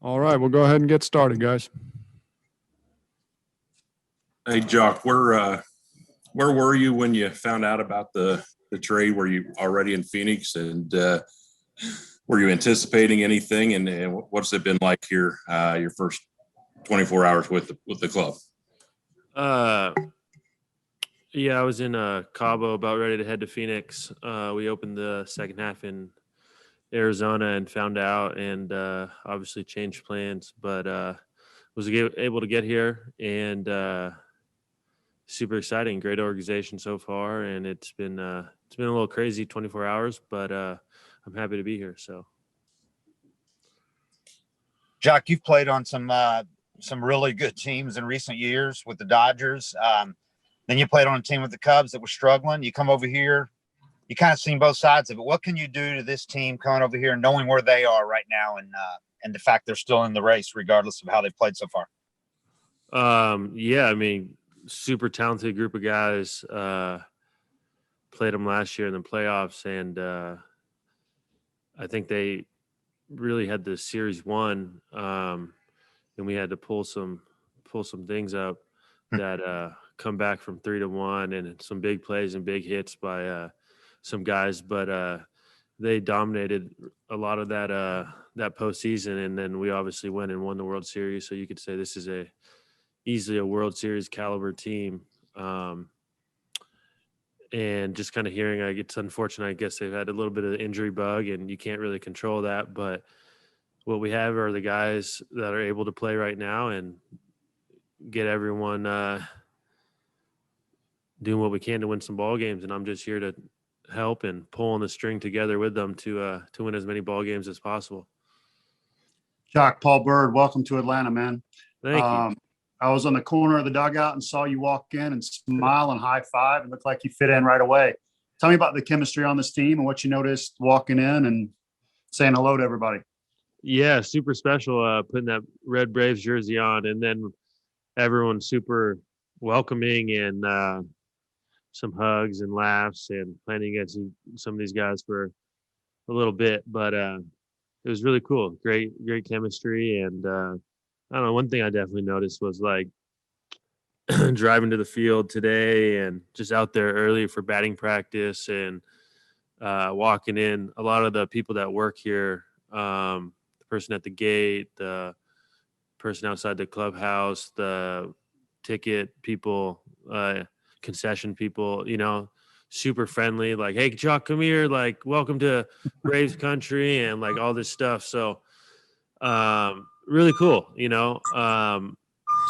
All right, we'll go ahead and get started, guys. Hey, Joc, where were you when you found out about the trade? Were you already in Phoenix, and were you anticipating anything? And what's it been like here, your first 24 hours with the club? Yeah, I was in Cabo, about ready to head to Phoenix. We opened the second half in Arizona and found out, and obviously changed plans, but was able to get here, and super exciting. Great organization so far, and it's been a little crazy 24 hours, but I'm happy to be here. So, Joc, you've played on some really good teams in recent years with the Dodgers. Then you played on a team with the Cubs that was struggling. You come over here, you kind of seen both sides of it. What can you do to this team coming over here, knowing where they are right now, and the fact they're still in the race, regardless of how they've played so far? Yeah, I mean, super talented group of guys. Played them last year in the playoffs, and I think they really had the series won, and we had to pull some things up that come back from 3-1, and some big plays and big hits by some guys, but they dominated a lot of that postseason, and then we obviously went and won the World Series. So you could say this is easily a World Series caliber team. And just kind of hearing, it's unfortunate. I guess they've had a little bit of the injury bug, and you can't really control that. But what we have are the guys that are able to play right now and get everyone doing what we can to win some ball games. And I'm just here to help and pulling the string together with them to win as many ball games as possible. Joc, Paul Bird, welcome to Atlanta, man. Thank you. I was on the corner of the dugout and saw you walk in and smile and high five. It looked like you fit in right away. Tell me about the chemistry on this team and what you noticed walking in and saying hello to everybody. Yeah, super special putting that Red Braves jersey on, and then everyone's super welcoming, and some hugs and laughs, and playing against some of these guys for a little bit. But it was really cool. Great chemistry. And I don't know, one thing I definitely noticed was like driving to the field today and just out there early for batting practice, and walking in, a lot of the people that work here, the person at the gate, the person outside the clubhouse, the ticket people, concession people, super friendly, like, hey, Joc, come here, like, welcome to Braves country, and like all this stuff. So really cool,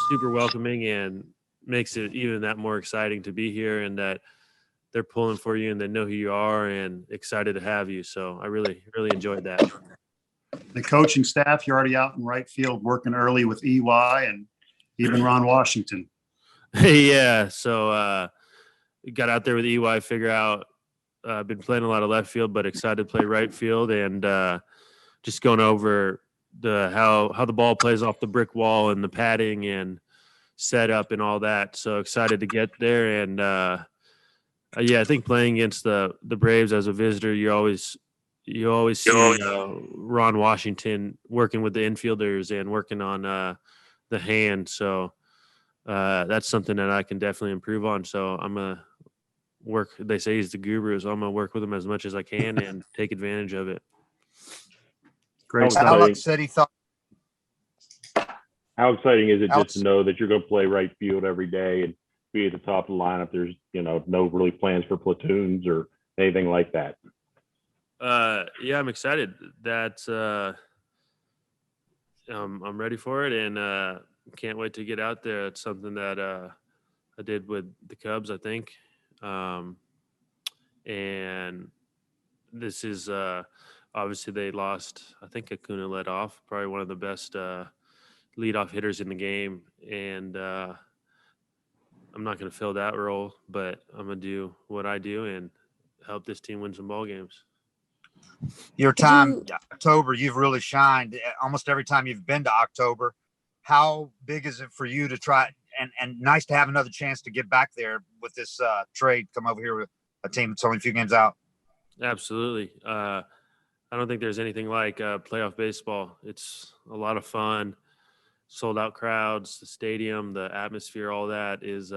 super welcoming, and makes it even that more exciting to be here, and that they're pulling for you and they know who you are and excited to have you. So I really enjoyed that. The coaching staff, you're already out in right field working early with EY and even Ron Washington. Yeah, so got out there with EY, figure out been playing a lot of left field, but excited to play right field, and just going over how the ball plays off the brick wall and the padding and setup and all that. So excited to get there, and I think playing against the Braves as a visitor, you always see Ron Washington working with the infielders and working on the hand. So that's something that I can definitely improve on. So I'm gonna work. They say he's the guru, so I'm gonna work with him as much as I can and take advantage of it. Great stuff. Alex said he thought. How exciting is it Alex, just to know that you're going to play right field every day and be at the top of the lineup? There's, no really plans for platoons or anything like that. Yeah, I'm excited. That's I'm ready for it, and can't wait to get out there. It's something that I did with the Cubs, I think, and this is obviously they lost. I think Acuna led off, probably one of the best leadoff hitters in the game, and I'm not going to fill that role, but I'm going to do what I do and help this team win some ball games. Your time, October, you've really shined almost every time you've been to October. How big is it for you to try, and nice to have another chance to get back there with this trade, come over here with a team that's only a few games out? Absolutely. I don't think there's anything like playoff baseball. It's a lot of fun, sold out crowds, the stadium, the atmosphere, all that is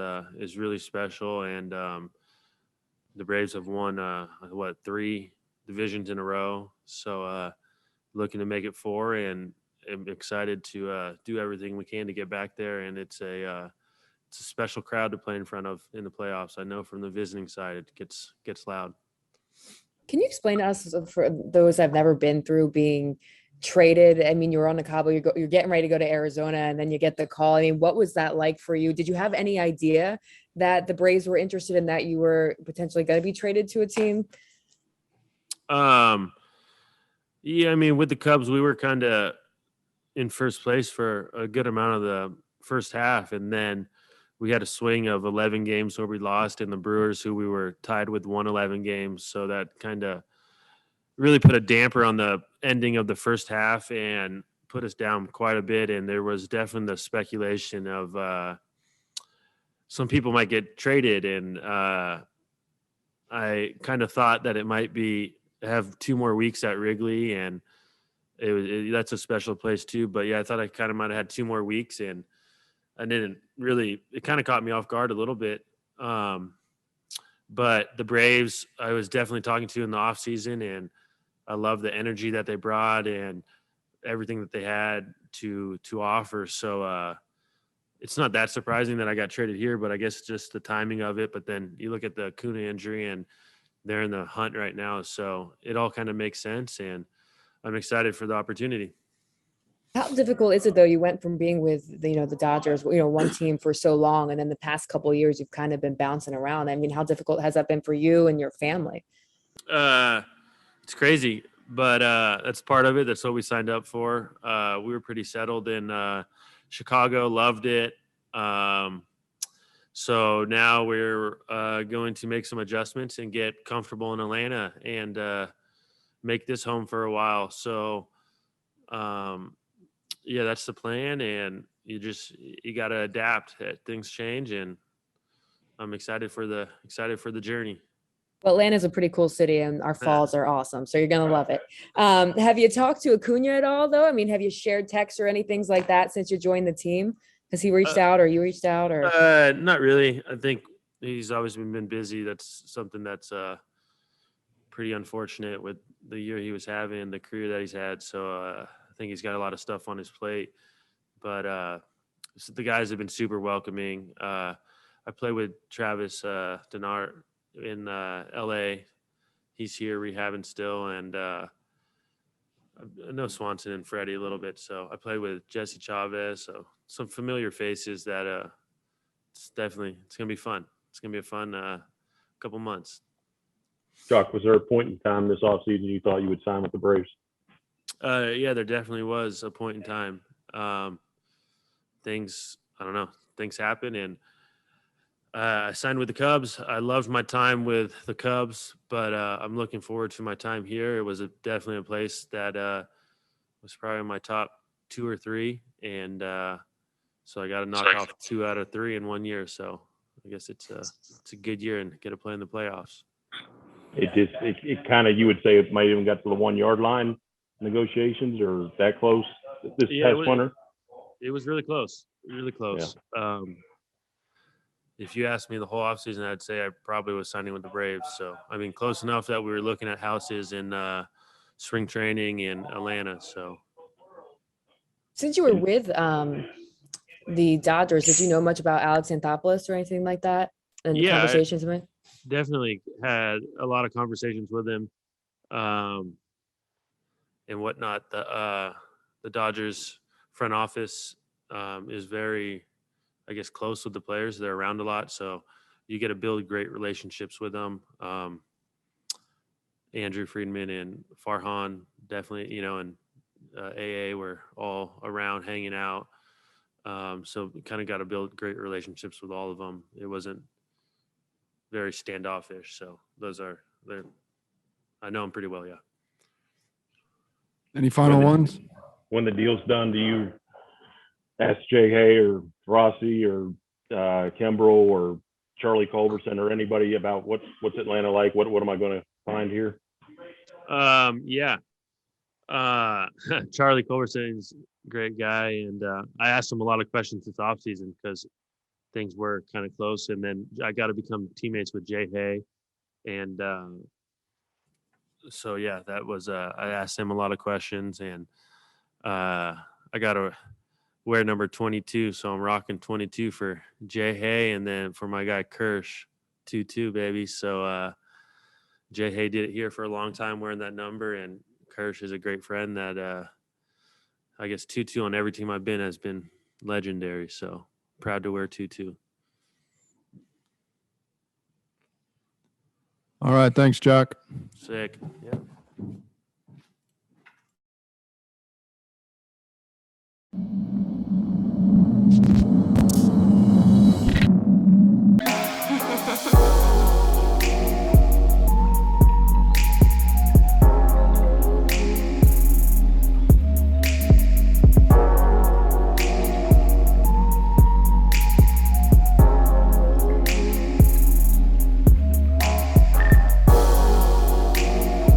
really special. And the Braves have won 3 divisions in a row. So looking to make it 4, and I'm excited to do everything we can to get back there. And it's a special crowd to play in front of in the playoffs. I know from the visiting side it gets loud. Can you explain to us, for those that have never been through being traded? I mean, you're on the Cabo, you're getting ready to go to Arizona, and then you get the call. I mean, what was that like for you? Did you have any idea that the Braves were interested in, that you were potentially going to be traded to a team? Yeah, I mean, with the Cubs, we were kind of in first place for a good amount of the first half, and then we had a swing of 11 games where we lost, and the Brewers, who we were tied with, won 11 games. So that kind of really put a damper on the ending of the first half and put us down quite a bit. And there was definitely the speculation of some people might get traded. And I kind of thought that it might have 2 more weeks at Wrigley, and that's a special place too. But yeah, I thought I kind of might have had 2 more weeks, and I didn't really. It kind of caught me off guard a little bit. But the Braves, I was definitely talking to in the off season, and I love the energy that they brought and everything that they had to offer. So it's not that surprising that I got traded here, but I guess just the timing of it. But then you look at the Acuna injury, and they're in the hunt right now, so it all kind of makes sense, and I'm excited for the opportunity. How difficult is it, though? You went from being with the Dodgers, one team for so long, and then the past couple of years you've kind of been bouncing around. I mean, how difficult has that been for you and your family? It's crazy, but that's part of it. That's what we signed up for. We were pretty settled in Chicago, loved it. So now we're going to make some adjustments and get comfortable in Atlanta and make this home for a while. So yeah, that's the plan, and you got to adapt. Things change, and I'm excited for the journey. Well, Atlanta's a pretty cool city, and our falls are awesome, so you're gonna love it. Have you talked to Acuna at all, though? I mean, have you shared texts or anything like that since you joined the team? Has he reached out, or you reached out, or? Not really. I think he's always been busy. That's something that's pretty unfortunate with the year he was having, the career that he's had. So I think he's got a lot of stuff on his plate. But the guys have been super welcoming. I play with Travis Denard in L.A. He's here rehabbing still, and I know Swanson and Freddie a little bit. So I play with Jesse Chavez. So some familiar faces that it's gonna be fun. It's gonna be a fun couple months. Joc, was there a point in time this offseason you thought you would sign with the Braves? Yeah, there definitely was a point in time. Things happen, and I signed with the Cubs. I loved my time with the Cubs, but I'm looking forward to my time here. It was definitely a place that was probably in my top 2 or 3, and so I got to knock off 2 out of 3 in 1 year. So I guess it's a good year and get to play in the playoffs. It kind of, you would say it might even got to the 1 yard line negotiations, or that close this past winter? It was really close. Really close. Yeah. If you asked me the whole offseason, I'd say I probably was signing with the Braves. So, I mean, close enough that we were looking at houses in spring training in Atlanta. So, since you were with the Dodgers, did you know much about Alex Anthopoulos or anything like that? And the conversations with him? Definitely had a lot of conversations with him and whatnot. The Dodgers front office is very, I guess, close with the players. They're around a lot, so you get to build great relationships with them. Andrew Friedman and Farhan definitely, and AA were all around hanging out. So kind of got to build great relationships with all of them. It wasn't very standoffish. So I know them pretty well. Yeah. Any final ones? When the deal's done, do you ask Jay Hay or Rossi or Kimbrel or Charlie Culberson or anybody about what's Atlanta like? What am I going to find here? Yeah. Charlie Culverson's a great guy, and I asked him a lot of questions this offseason because things were kind of close, and then I got to become teammates with Jay Hay, and so yeah, that was I asked him a lot of questions, and I got to wear number 22, so I'm rocking 22 for Jay Hay, and then for my guy Kirsch, 22 baby. So Jay Hay did it here for a long time wearing that number, and Kirsch is a great friend that I guess 22 on every team I've been has been legendary. So proud to wear 22. All right. Thanks, Joc. Sick. Yeah.